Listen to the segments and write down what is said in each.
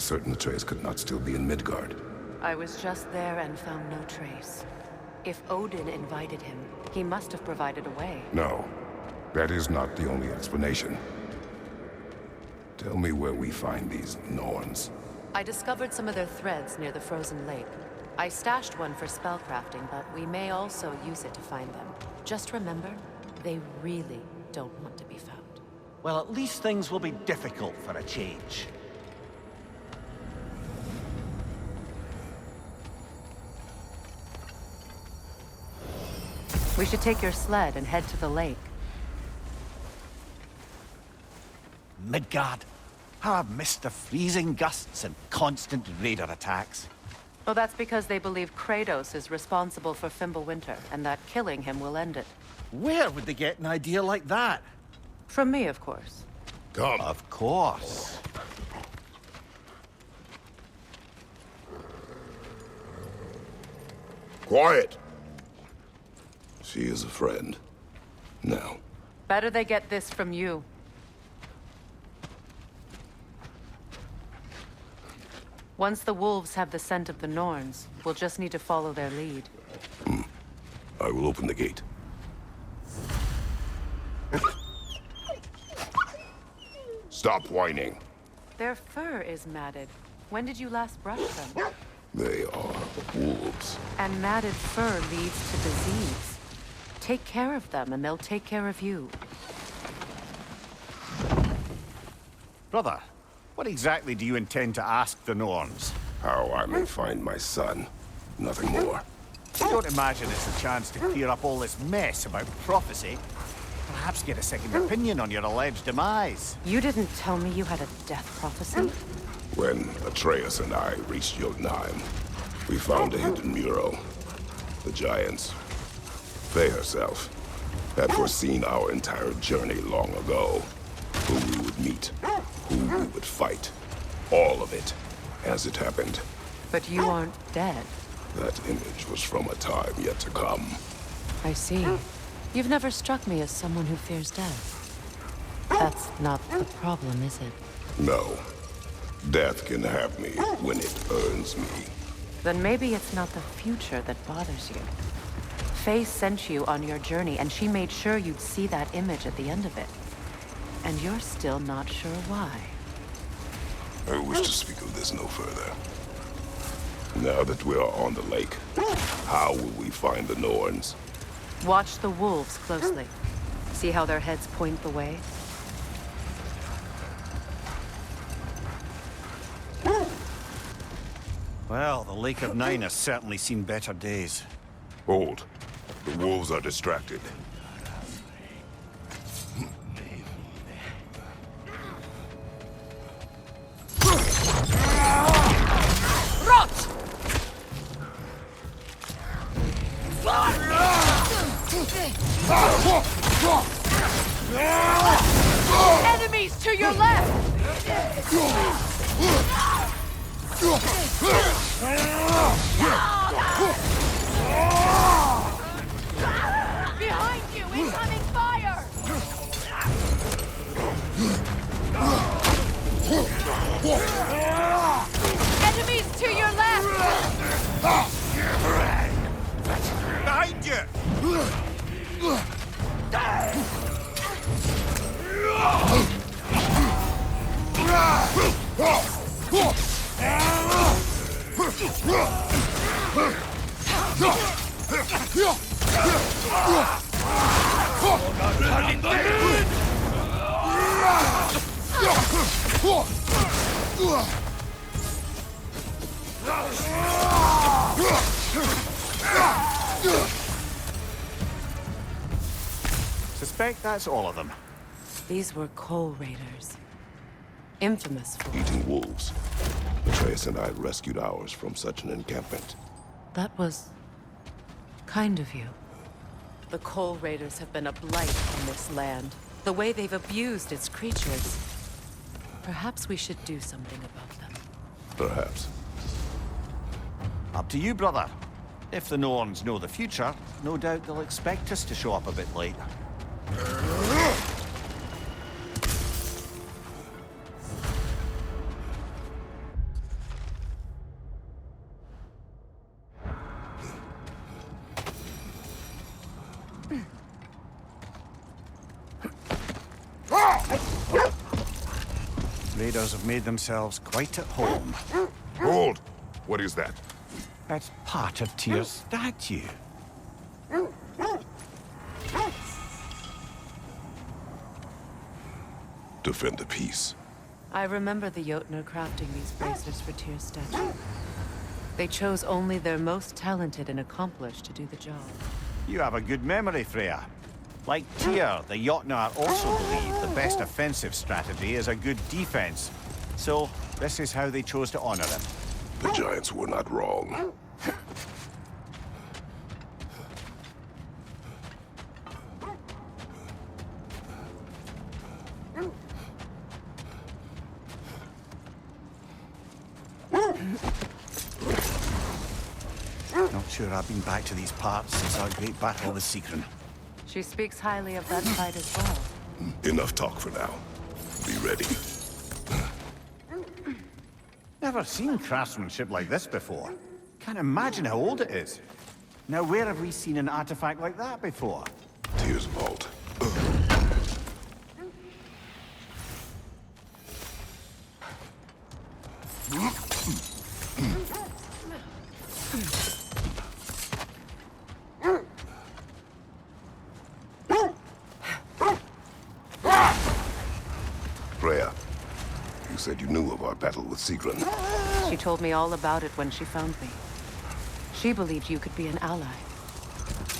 certain Atreus could not still be in Midgard. I was just there and found no trace. If Odin invited him, he must have provided a way. No, that is not the only explanation. Tell me where we find these Norns. I discovered some of their threads near the frozen lake. I stashed one for spellcrafting, but we may also use it to find them. Just remember, they really don't want to be found. Well, at least things will be difficult for a change. We should take your sled and head to the lake. Midgard. How I've missed the freezing gusts and constant raider attacks. Well, that's because they believe Kratos is responsible for Fimbulwinter, and that killing him will end it. Where would they get an idea like that? From me, of course. Come. Of course. Quiet! She is a friend. Now. Better they get this from you. Once the wolves have the scent of the Norns, we'll just need to follow their lead. I will open the gate. Stop whining. Their fur is matted. When did you last brush them? They are wolves. And matted fur leads to disease. Take care of them, and they'll take care of you. Brother, what exactly do you intend to ask the Norns? How I may find my son. Nothing more. I don't imagine it's a chance to clear up all this mess about prophecy. Perhaps get a second opinion on your alleged demise. You didn't tell me you had a death prophecy? When Atreus and I reached Jotunheim, we found a hidden mural. The giants, they herself, had foreseen our entire journey long ago. Who we would meet, who we would fight. All of it, as it happened. But you aren't dead. That image was from a time yet to come. I see. You've never struck me as someone who fears death. That's not the problem, is it? No. Death can have me when it earns me. Then maybe it's not the future that bothers you. Faye sent you on your journey, and she made sure you'd see that image at the end of it. And you're still not sure why. I wish to speak of this no further. Now that we are on the lake, how will we find the Norns? Watch the wolves closely. See how their heads point the way? Well, the Lake of Nine has certainly seen better days. Hold. The wolves are distracted. Rot! Enemies to your left! Behind you! Incoming fire! Enemies to your left! Behind you! Suspect that's all of them. These were coal raiders. Infamous for... Eating wolves. Atreus and I rescued ours from such an encampment. That was... kind of you. The coal raiders have been a blight on this land. The way they've abused its creatures. Perhaps we should do something about them. Perhaps. Up to you, brother. If the Norns know the future, no doubt they'll expect us to show up a bit late. Raiders have made themselves quite at home. Hold! What is that? That's part of Tyr's statue. Defend the peace. I remember the Jotnar crafting these bracelets for Tyr's statue. They chose only their most talented and accomplished to do the job. You have a good memory, Freya. Like Tyr, the Jotnar also believe the best offensive strategy is a good defense. So, this is how they chose to honor him. The Giants were not wrong. Not sure I've been back to these parts since our great battle with Sigrun. She speaks highly of that fight as well. Enough talk for now. Be ready. Never seen craftsmanship like this before. Can't imagine how old it is. Now, where have we seen an artifact like that before? Tyr's vault. Freya, you said you knew of our battle with Sigrun. She told me all about it when she found me. She believed you could be an ally.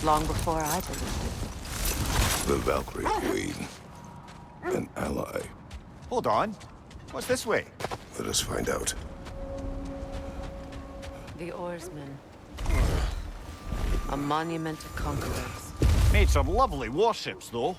Long before I believed it. The Valkyrie Queen. An ally. Hold on. What's this way? Let us find out. The Oarsmen. A monument to conquerors. Made some lovely warships, though.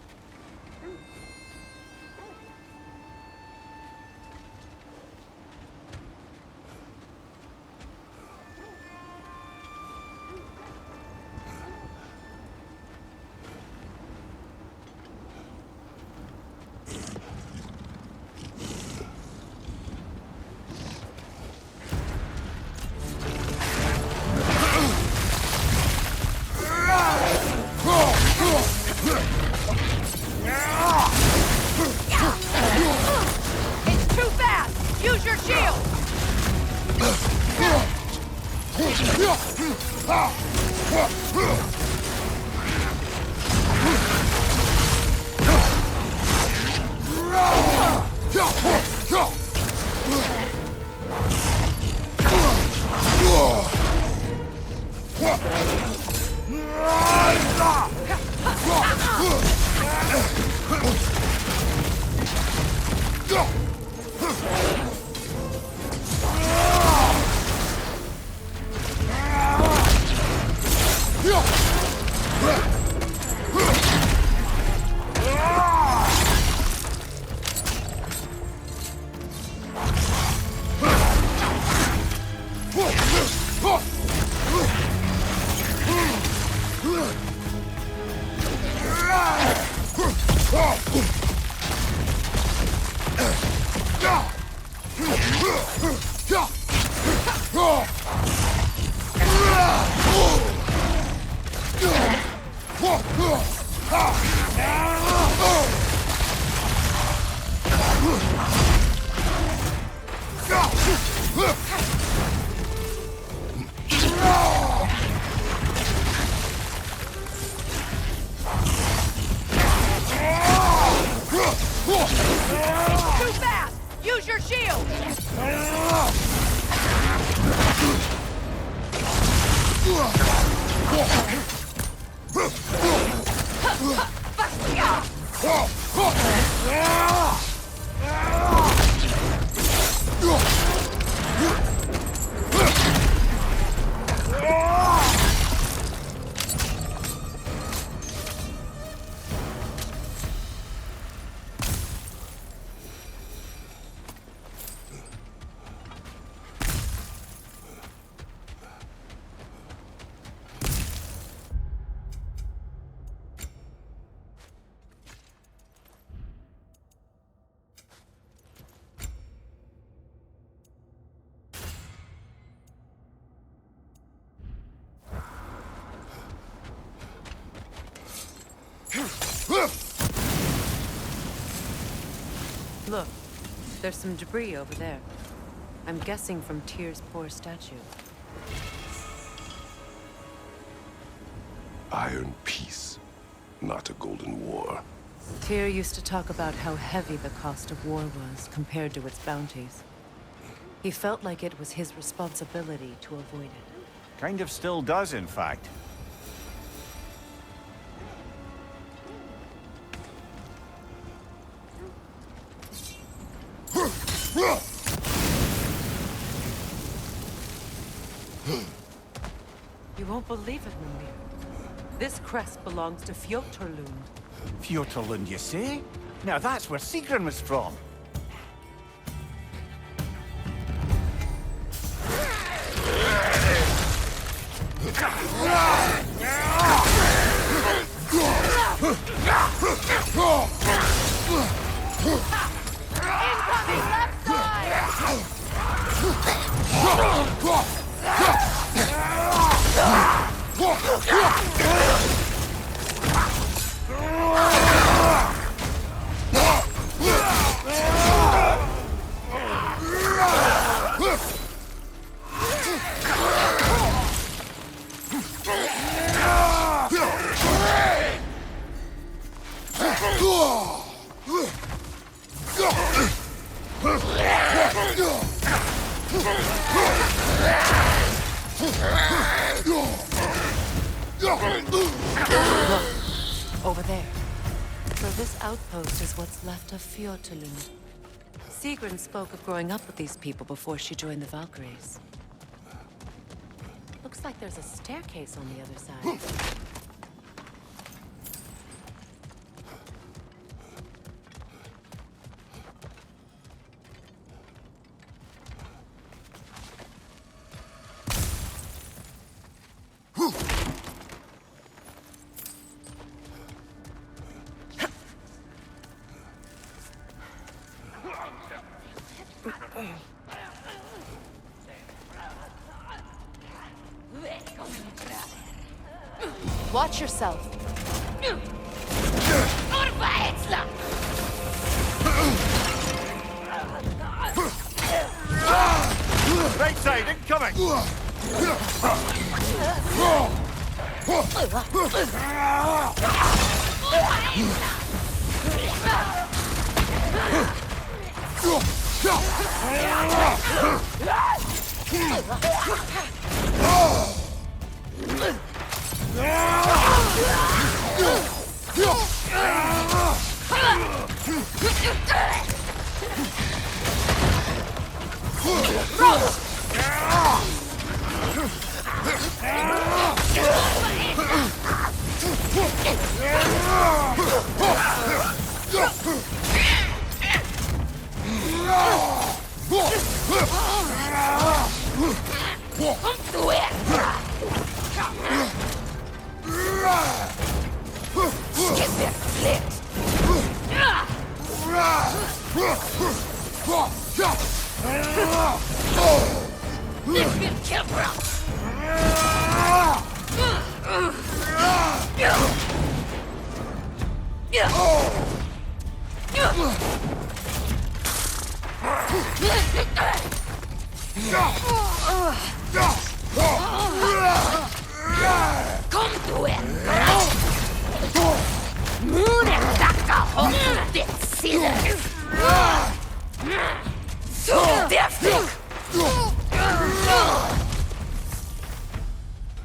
It's too fast! Use your shield! Too fast! Use your shield! Look, There's some debris over there. I'm guessing from Tyr's poor statue. Iron peace, not a golden war. Tyr used to talk about how heavy the cost of war was compared to its bounties. He felt like it was his responsibility to avoid it. Kind of still does, in fact. You won't believe it, Mimir. This crest belongs to Fjotorlund. Fjotorlund, you say? Now that's where Sigrun was from. Incoming left side! Over there. So this outpost is what's left of Fjotorlund. Sigrun spoke of growing up with these people before she joined the Valkyries. Looks like there's a staircase on the other side. Watch yourself. Right side, incoming!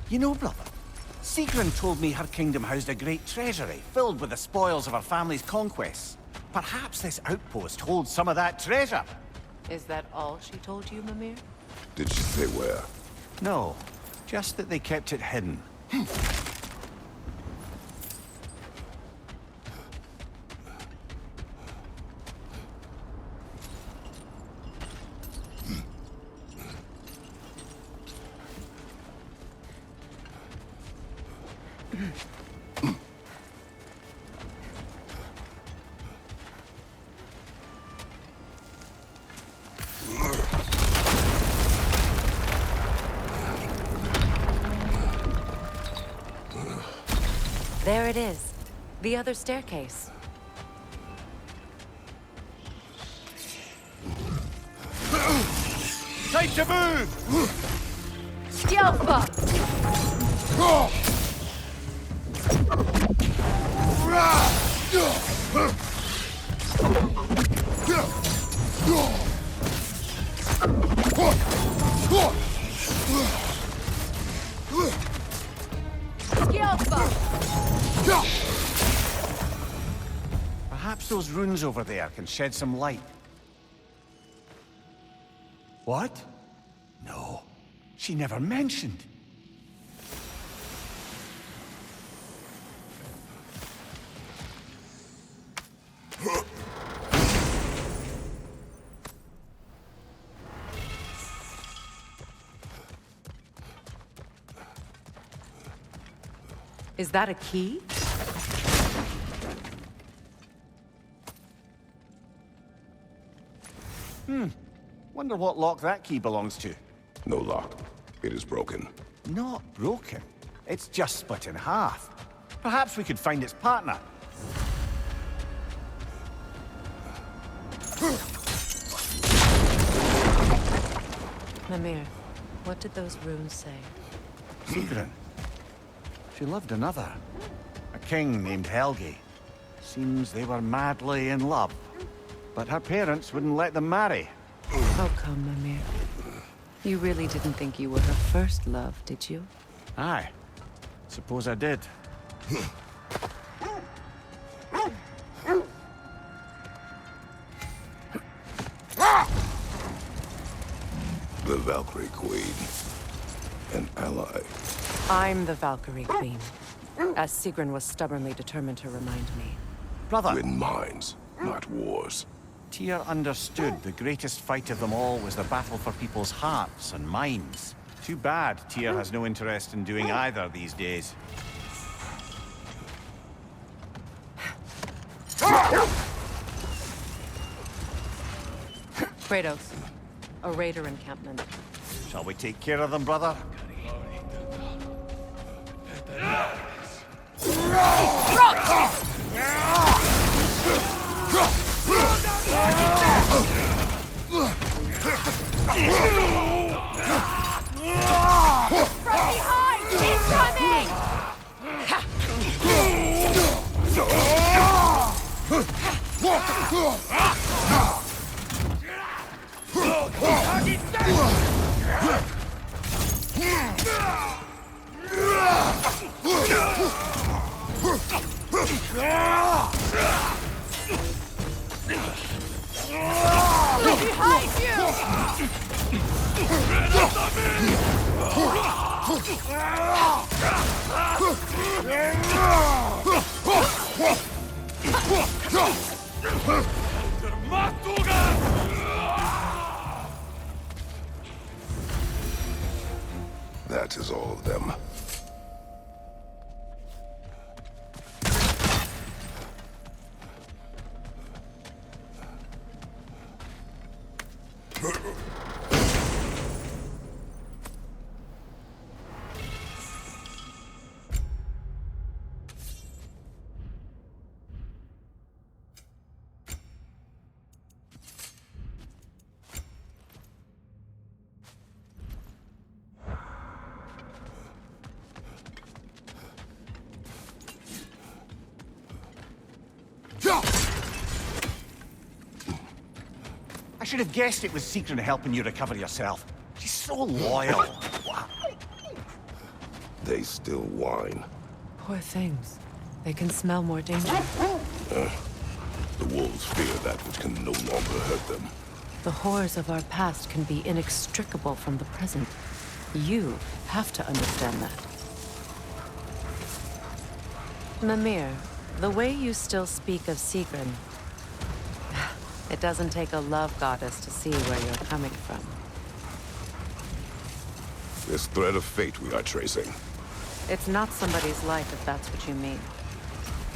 You know, brother, Sigrun told me her kingdom housed a great treasury filled with the spoils of her family's conquests. Perhaps this outpost holds some of that treasure. Is that all she told you, Mimir? Did she say where? No, just that they kept it hidden. There it is. The other staircase. Time to move! Skelpa! Perhaps those runes over there can shed some light. What? No, she never mentioned. Is that a key? Wonder what lock that key belongs to. No lock. It is broken. Not broken. It's just split in half. Perhaps we could find its partner. Mimir, what did those runes say? Sigrun. She loved another. A king named Helgi. Seems they were madly in love. But her parents wouldn't let them marry. Oh, come, Mimir. You really didn't think you were her first love, did you? Aye. Suppose I did. The Valkyrie Queen. An ally. I'm the Valkyrie Queen, as Sigrun was stubbornly determined to remind me. Brother, Win minds, not wars. Tyr understood the greatest fight of them all was the battle for people's hearts and minds. Too bad Tyr has no interest in doing either these days. Kratos, a raider encampment. Shall we take care of them, brother? From behind! He's coming! Behind That is all of them. I should have guessed it was Sigrun helping you recover yourself. She's so loyal. They still whine. Poor things. They can smell more danger. The wolves fear that which can no longer hurt them. The horrors of our past can be inextricable from the present. You have to understand that. Mimir, the way you still speak of Sigrun, it doesn't take a love goddess to see where you're coming from. This thread of fate we are tracing. It's not somebody's life, if that's what you mean.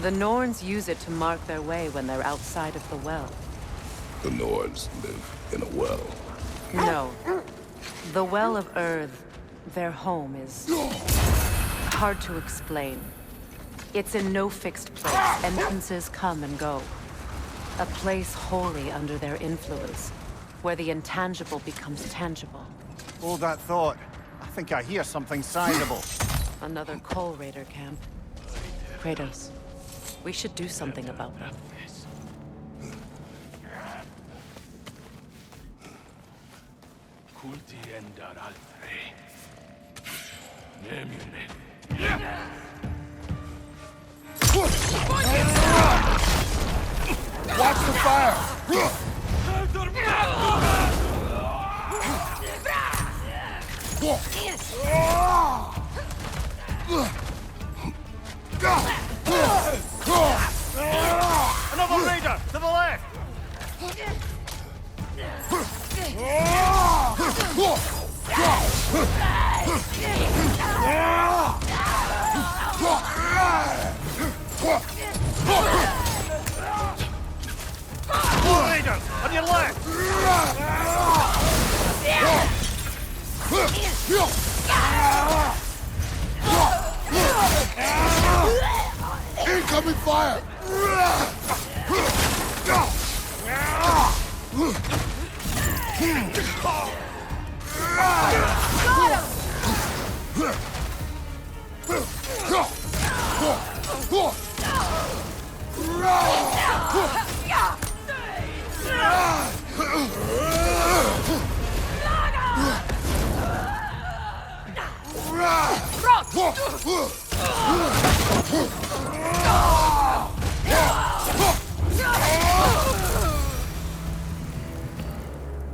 The Norns use it to mark their way when they're outside of the well. The Nords live in a well. No. The Well of Earth, their home, is hard to explain. It's in no fixed place. Entrances come and go. A place wholly under their influence. where the intangible becomes tangible. Hold that thought. I think I hear something sizable. Another Coal Raider camp. Kratos, we should do something about them. Watch the fire! Another raider! To the left! More raiders! On your left! Incoming fire!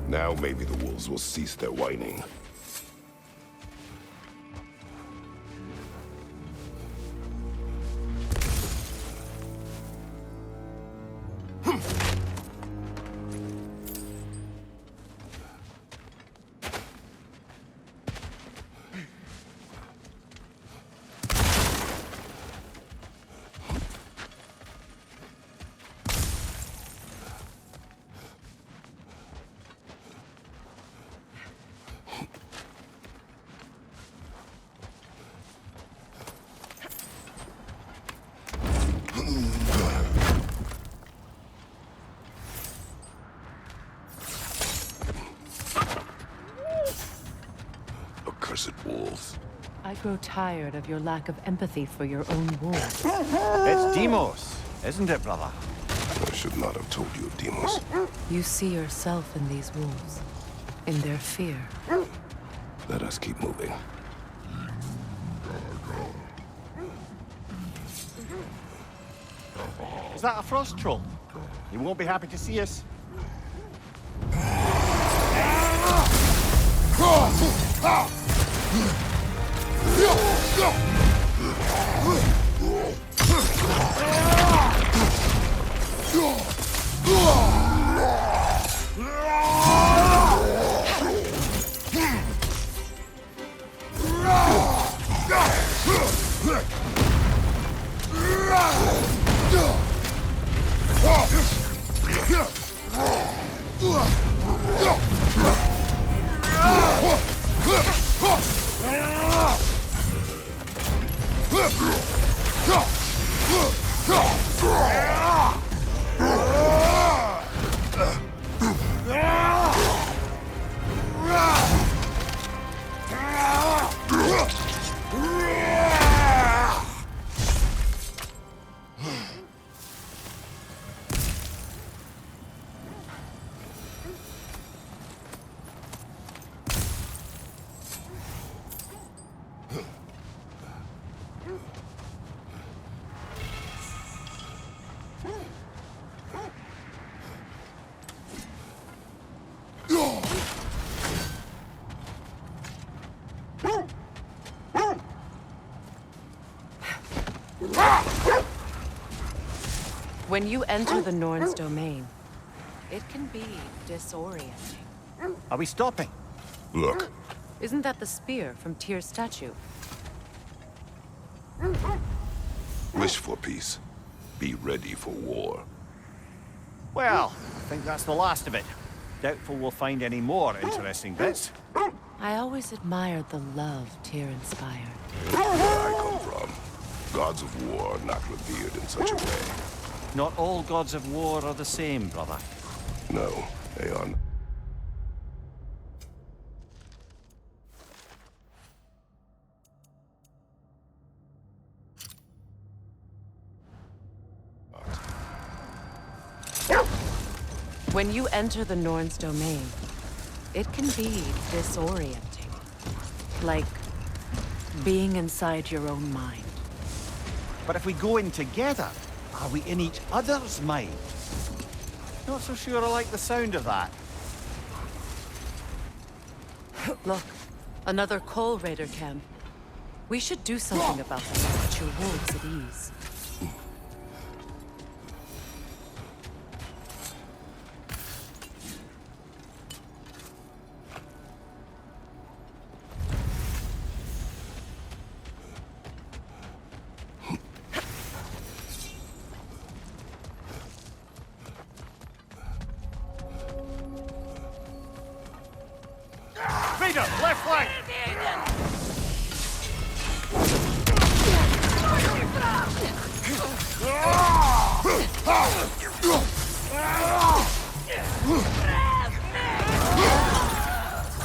Now maybe the wolves will cease their whining. Accursed wolves. I grow tired of your lack of empathy for your own wolves. It's Demos, isn't it, brother? I should not have told you of Demos. You see yourself in these wolves, in their fear. Let us keep moving. Is that a frost troll? He won't be happy to see us. When you enter the Norn's domain, it can be disorienting. Are we stopping? Look, Isn't that the spear from Tyr's statue? wish for peace. Be ready for war. Well, I think that's the last of it. Doubtful we'll find any more interesting bits. I always admired the love Tyr inspired. Where I come from, gods of war are not revered in such a way. Not all gods of war are the same, brother. No, Aeon. When you enter the Norn's domain, it can be disorienting. Like being inside your own mind. But if we go in together, are we in each other's mind? Not so sure I like the sound of that. Look, another Coal Raider camp. We should do something about them to put your wolves at ease. Raider, left flank!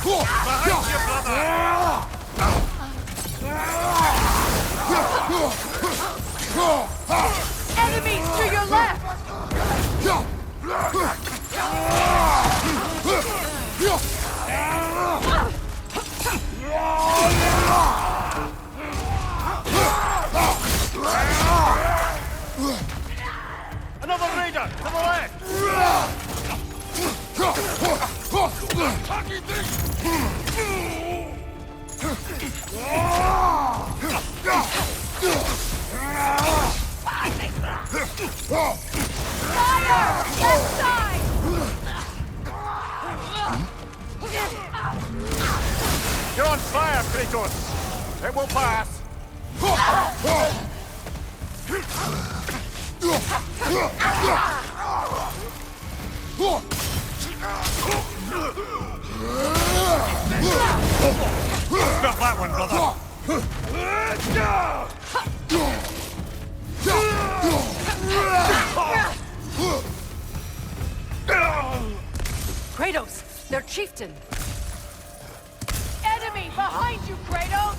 Behind you, brother! Enemies to your left! Another raider to the left! Fire! Left side! You're on fire, Kratos! It will pass! Stop that one, brother! Kratos, their chieftain! Enemy behind you, Kratos!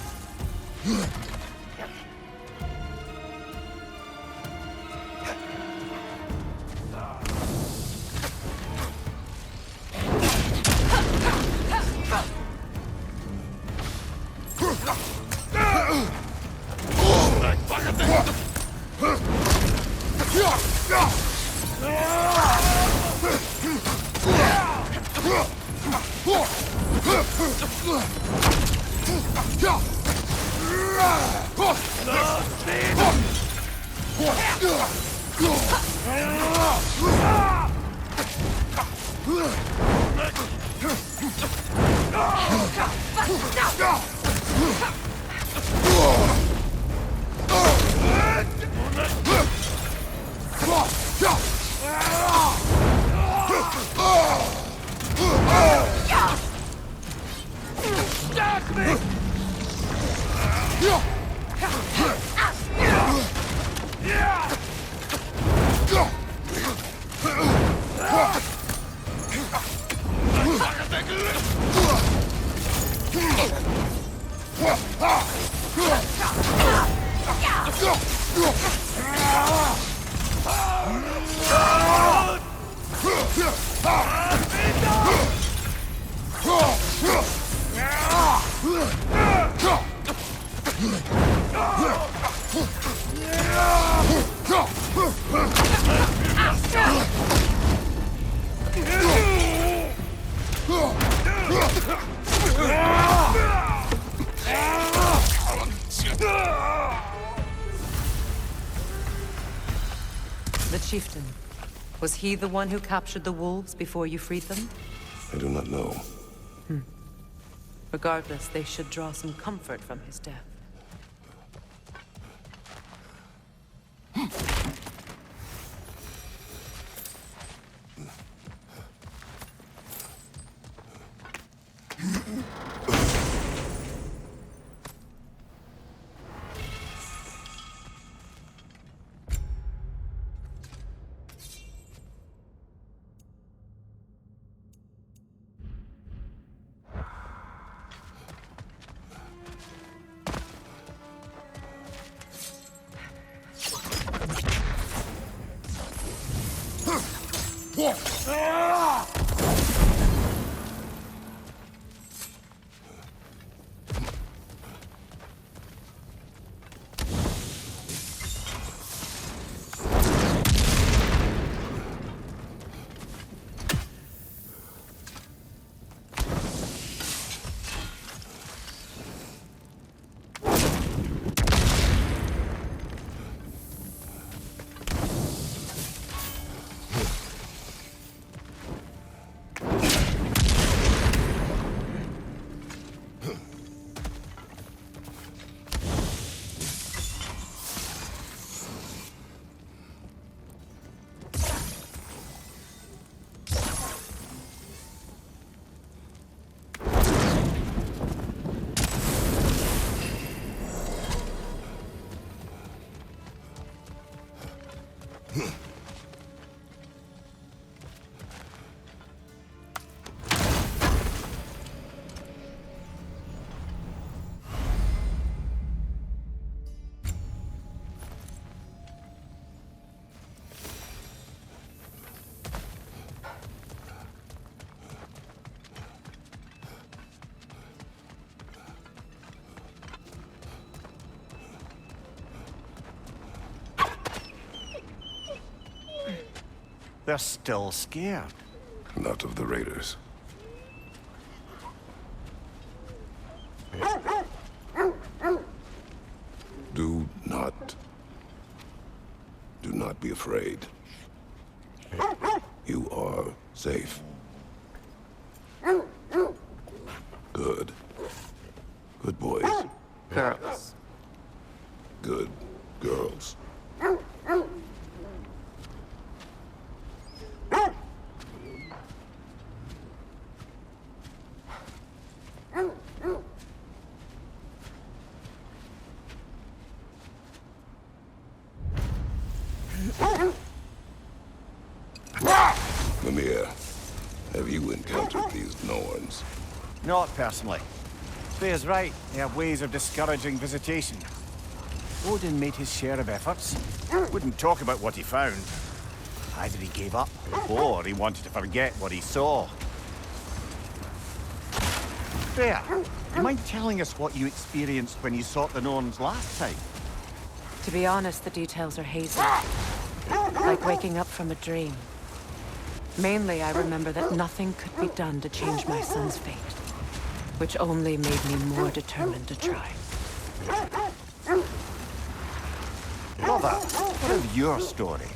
The chieftain. Was he the one who captured the wolves before you freed them? I do not know. Regardless, they should draw some comfort from his death. They're still scared. Not of the raiders. Do not be afraid. You are safe. Good. Good boys. Girls. Good girls. Mimir, have you encountered these Norns? Not personally. Freya's right. They have ways of discouraging visitation. Odin made his share of efforts. Wouldn't talk about what he found. Either he gave up, or he wanted to forget what he saw. Freya, you mind telling us what you experienced when you sought the Norns last time? To be honest, the details are hazy. Like waking up from a dream. Mainly, I remember that nothing could be done to change my son's fate, which only made me more determined to try. Brother, what of your story?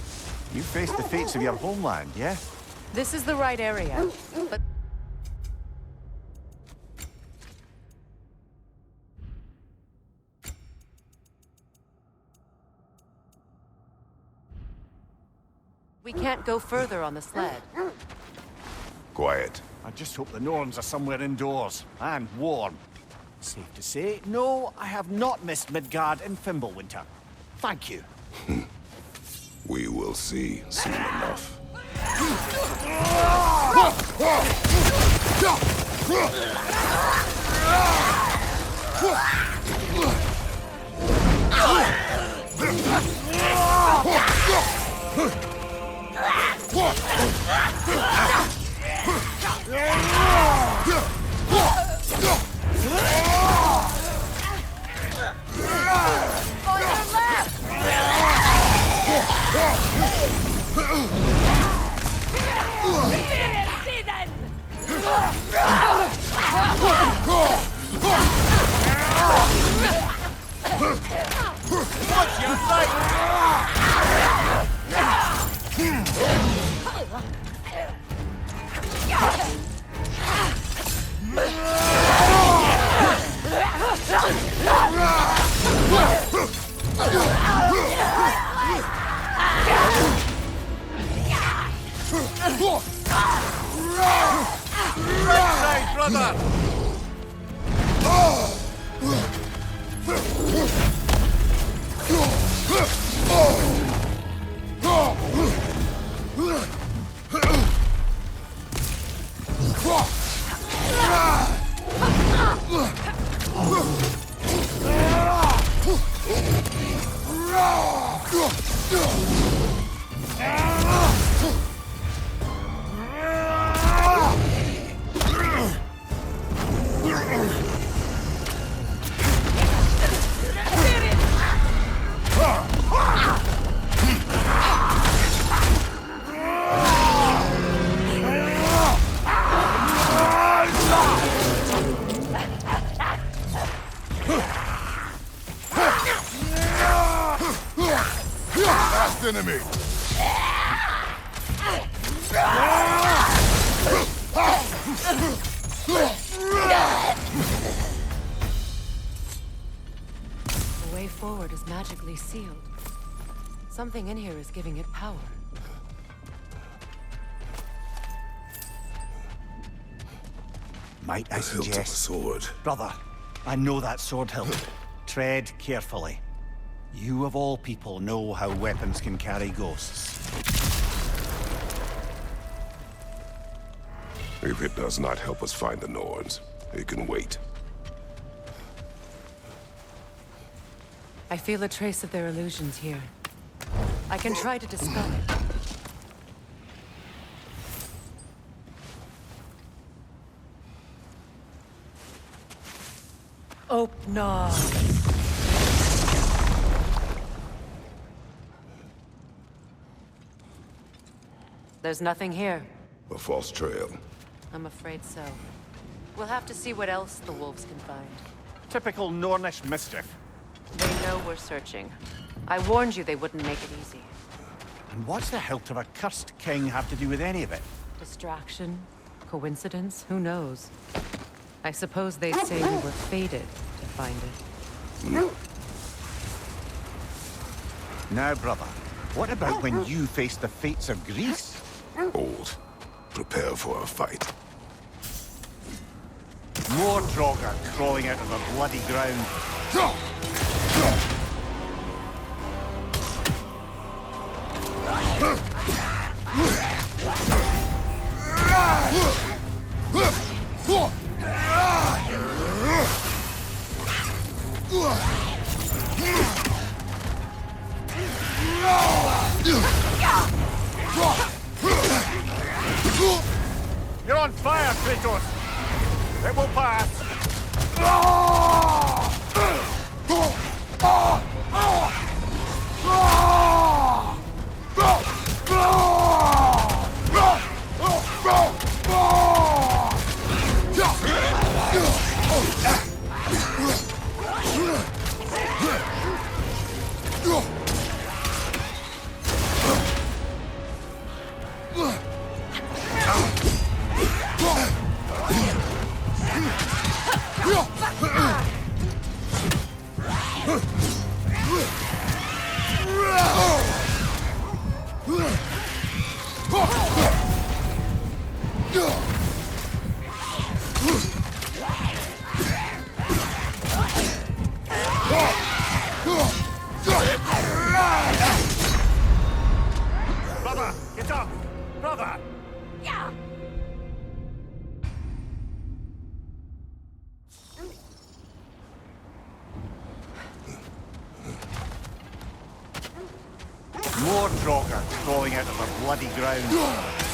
You faced the fates of your homeland, yeah? This is the right area, but... We can't go further on the sled. Quiet. I just hope the Norns are somewhere indoors, and warm. Safe to say, no, I have not missed Midgard in Fimbulwinter. Thank you. We will see soon enough. Watch your right side, brother! forward is magically sealed. Something in here is giving it power. Might I The hilt of a suggest... sword. Brother, I know that sword hilt. Tread carefully. You of all people know how weapons can carry ghosts. If it does not help us find the Norns, it can wait. I feel a trace of their illusions here. I can try to dispel it. Open. There's nothing here. A false trail. I'm afraid so. We'll have to see what else the wolves can find. Typical Nornish mischief. They know we're searching. I warned you they wouldn't make it easy. And what's the hilt of a cursed king have to do with any of it? Distraction? Coincidence? Who knows? I suppose they'd say we were fated to find it. Now, brother, what about when you faced the fates of Greece? Old. Prepare for a fight. More Draugr crawling out of the bloody ground. You're on fire, Kratos! It will pass! Brother, get up! Brother! Yeah! More Draugr crawling out of the bloody ground.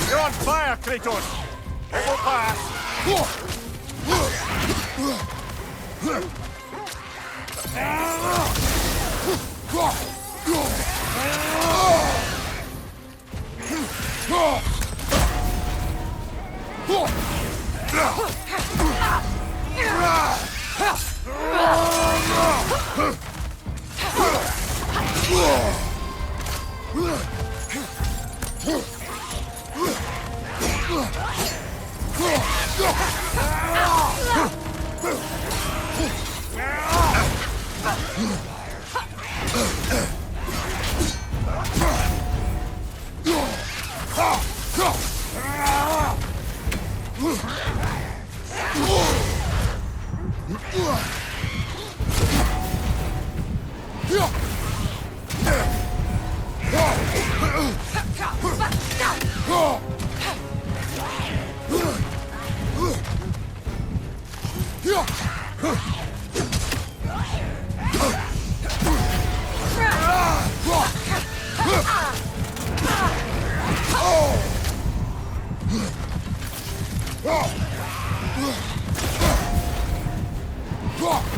You're on fire, Kratos! It will pass!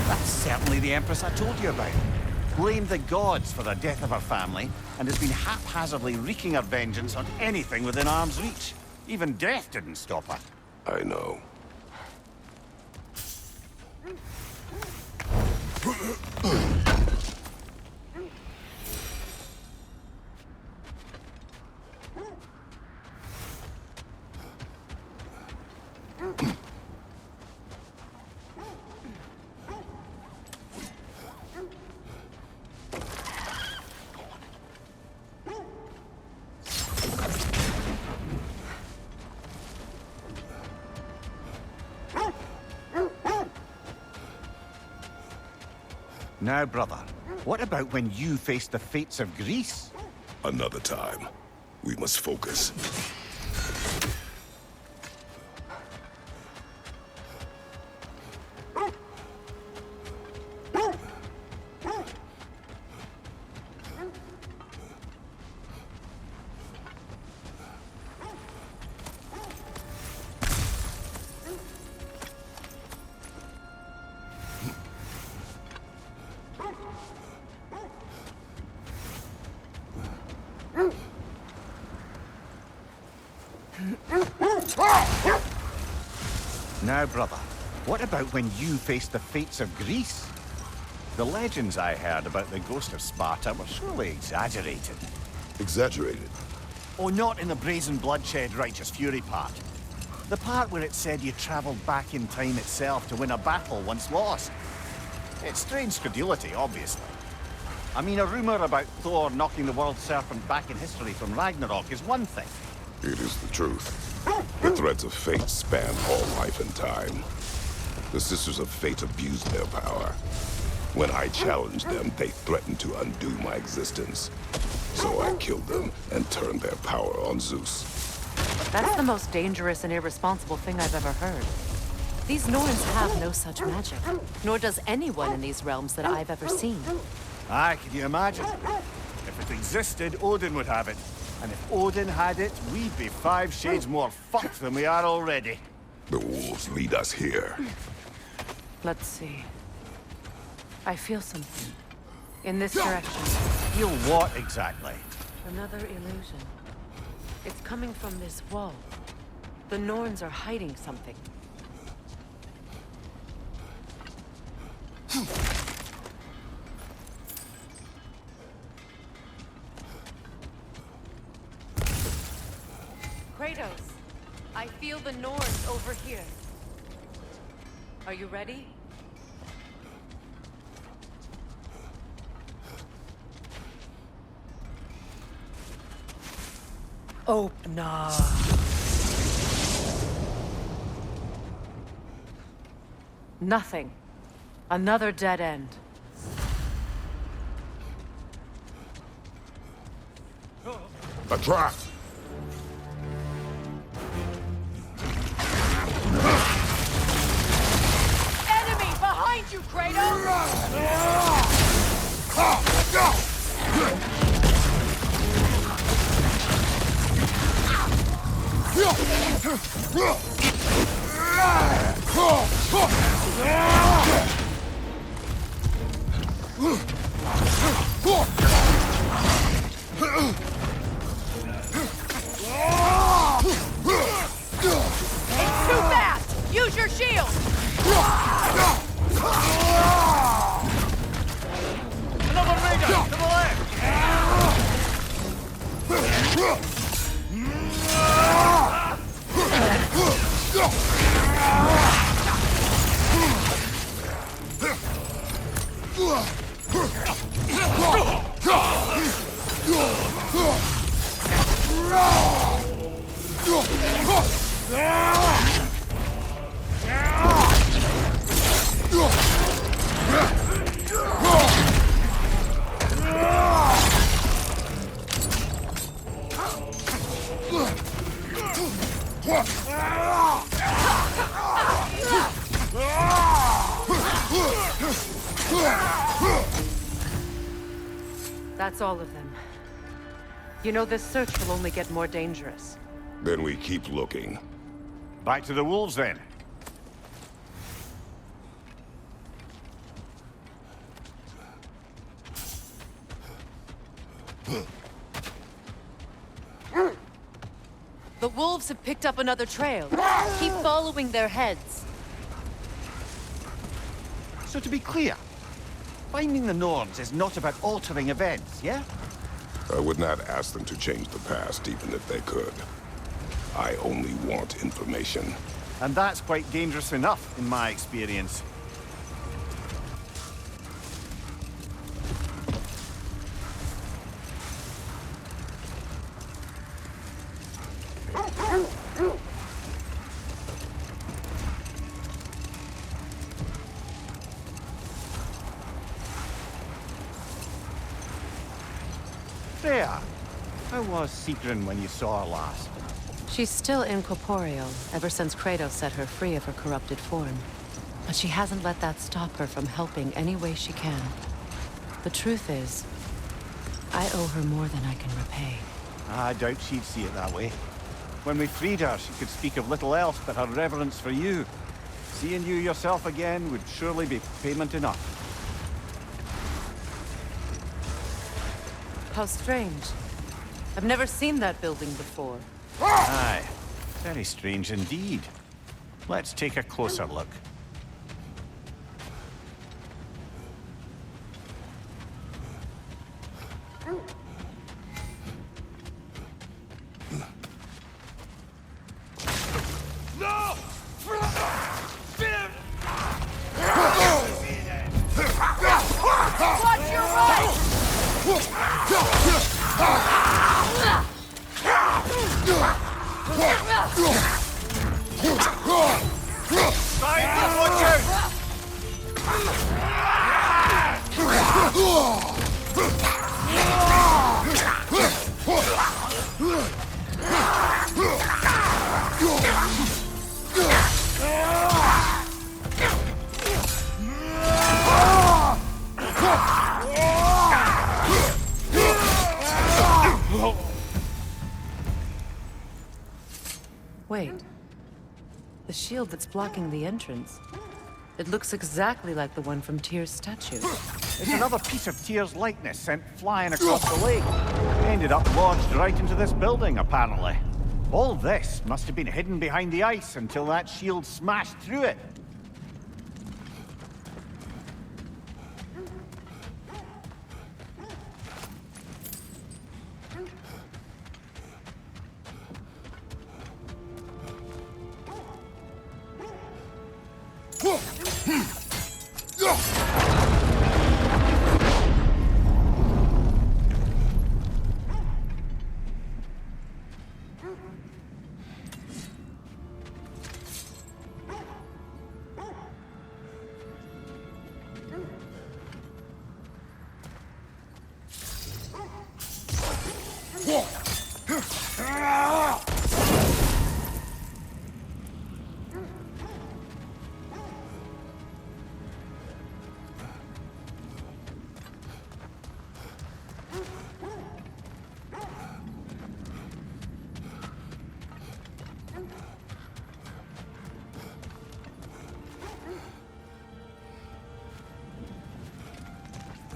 That's certainly the Empress I told you about. Blamed the gods for the death of her family, and has been haphazardly wreaking her vengeance on anything within arm's reach. Even death didn't stop her. I know. Now, brother, what about when you face the fates of Greece? Another time. We must focus. Now, brother, what about when you face the fates of Greece? The legends I heard about the ghost of Sparta were surely exaggerated. Exaggerated? Oh, not in the brazen bloodshed righteous fury part. The part where it said you travelled back in time itself to win a battle once lost. It's strange credulity, obviously. I mean, a rumour about Thor knocking the world serpent back in history from Ragnarok is one thing. It is the truth. The threads of fate span all life and time. The Sisters of Fate abused their power. When I challenged them, they threatened to undo my existence. So I killed them and turned their power on Zeus. That's the most dangerous and irresponsible thing I've ever heard. These Norns have no such magic, nor does anyone in these realms that I've ever seen. Aye, can you imagine? If it existed, Odin would have it. And if Odin had it, we'd be 5 shades more fucked than we are already. The wolves lead us here. Let's see. I feel something. In this direction. Feel what exactly? Another illusion. It's coming from this wall. The Norns are hiding something. Kratos, I feel the Norns over here. Are you ready? Open up. Nothing. Another dead end. A trap! Enemy behind you, Kratos! It's too fast! Use your shield! Another Raider! To the left! That's all of them. You know, this search will only get more dangerous. Then we keep looking. Back to the wolves, then. The wolves have picked up another trail. Keep following their heads. So to be clear, finding the Norns is not about altering events, yeah? I would not ask them to change the past, even if they could. I only want information. And that's quite dangerous enough, in my experience. Freya, how was Sigrun when you saw her last? She's still incorporeal, ever since Kratos set her free of her corrupted form. But she hasn't let that stop her from helping any way she can. The truth is, I owe her more than I can repay. I doubt she'd see it that way. When we freed her, she could speak of little else but her reverence for you. Seeing you yourself again would surely be payment enough. How strange. I've never seen that building before. Aye, very strange indeed. Let's take a closer look. Watch your right! Watch out! Wait. The shield that's blocking the entrance. It looks exactly like the one from Tyr's statue. It's another piece of Tyr's likeness sent flying across the lake. Ended up lodged right into this building, apparently. All this must have been hidden behind the ice until that shield smashed through it.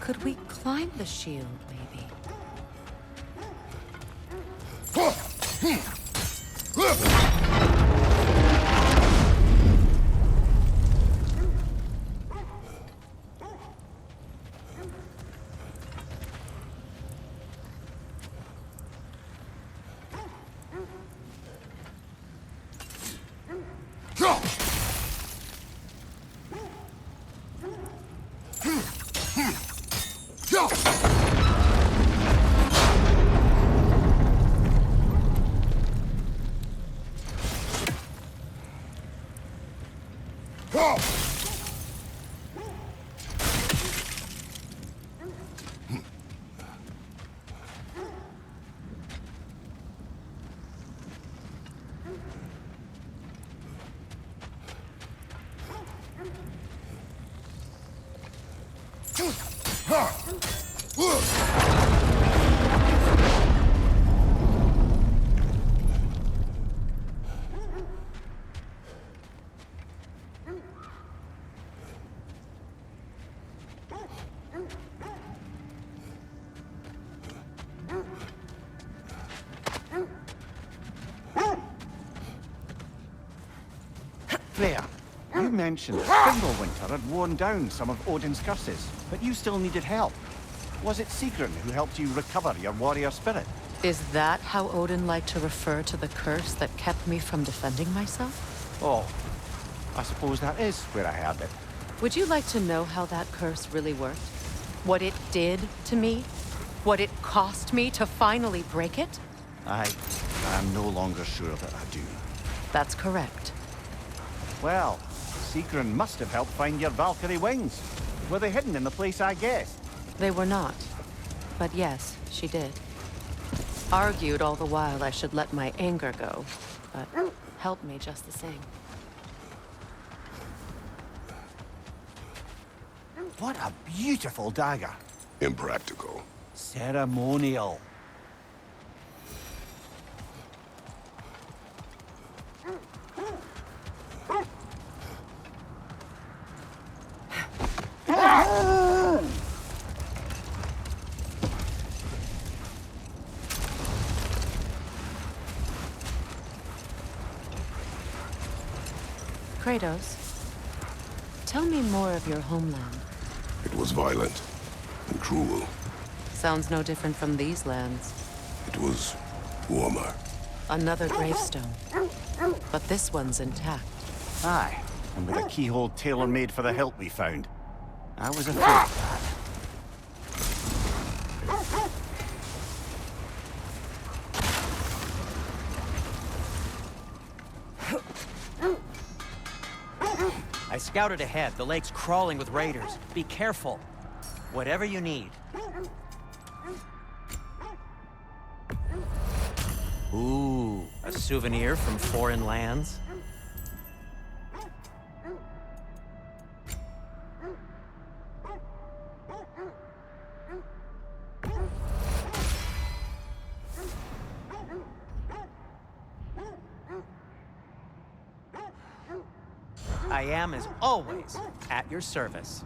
Could we climb the shield, maybe? Freya, you mentioned Fimbulwinter had worn down some of Odin's curses, but you still needed help. Was it Sigrun who helped you recover your warrior spirit? Is that how Odin liked to refer to the curse that kept me from defending myself? Oh, I suppose that is where I heard it. Would you like to know how that curse really worked? What it did to me? What it cost me to finally break it? I am no longer sure that I do. That's correct. Well, Sigrun must have helped find your Valkyrie wings. Were they hidden in the place I guessed? They were not. But yes, she did. Argued all the while I should let my anger go, but helped me just the same. What a beautiful dagger. Impractical. Ceremonial. Kratos, tell me more of your homeland. It was violent and cruel. Sounds no different from these lands. It was warmer. Another gravestone. But this one's intact. Aye, and with a keyhole tailor-made for the hilt we found. I was afraid of that. I scouted ahead. The lake's crawling with raiders. Be careful. Whatever you need. Ooh, a souvenir from foreign lands? I am, as always, at your service.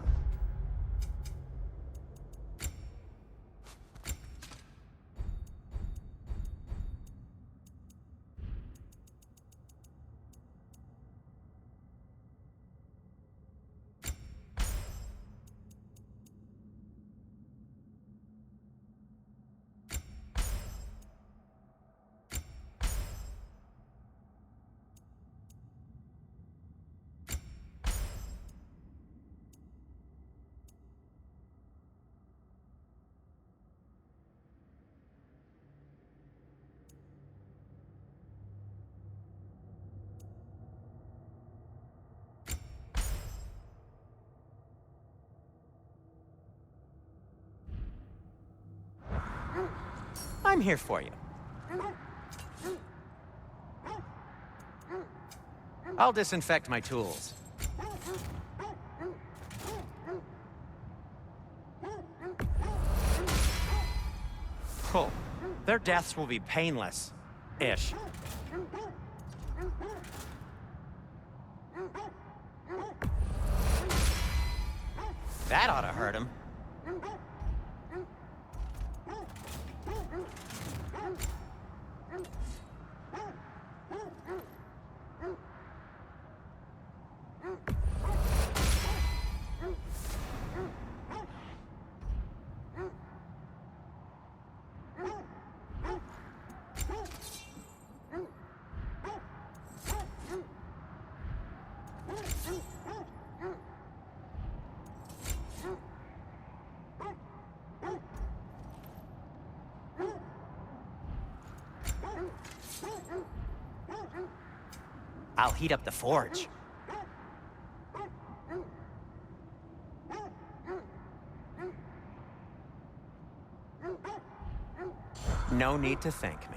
I'm here for you. I'll disinfect my tools. Oh, their deaths will be painless-ish. That ought to hurt him. I'll heat up the forge. No need to thank me.